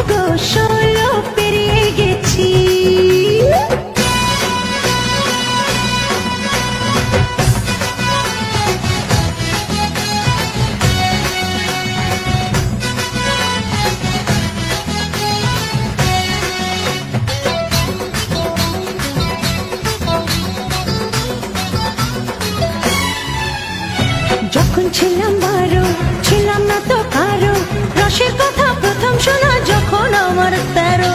গো 16 পেরিয়ে গেছি। যখন ছিলাম 12 ছিলাম না তো কারো, রসের কথা প্রথম শোনা যখন আমার 13।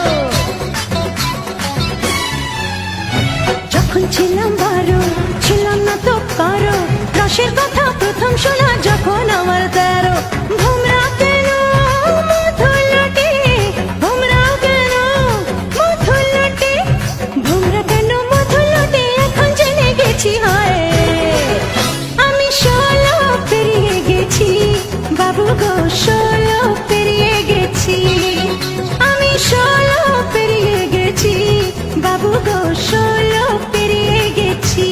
যখন ছিলাম 12 ছিলাম না তো কারো, রসের কথা প্রথম শোনা যখন আমার 13। ভোমরা কেন মধুলটে, ভোমরা কেন মধুলটে, ভোমরা কেন মধুলটে, এখন জেনে গেছি হয় আমি 16 পেরিয়ে গেছি। বাবু গো 16 পেরিয়ে গেছি, আমি 16 পেরিয়ে গেছি। বাবু গো 16 পেরিয়ে গেছি।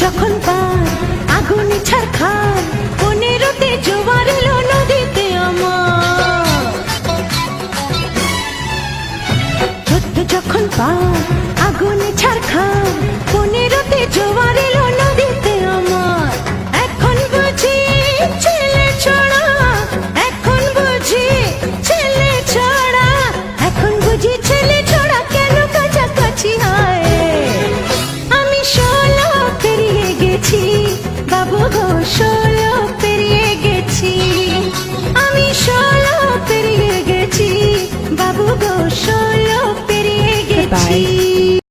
যখন পার আগুনে ছারখার, 15তে জোয়ার এলো নদীতে আমার। যখন পার আগুনে ছারখার, 15তে জোয়ার এলো নদীতে আমার। এখন বুঝি ছেলে ছড়া, এখন বুঝি ছেলে ছড়া, এখন বুঝি ছেলে ছড়া কেন কাছাকাছি হয় আমি 16 পেরিয়ে গেছি। বাবু গো 16 পেরিয়ে গেছি, আমি 16 পেরিয়ে গেছি। বাবু গো 16 পেরিয়ে গেছি।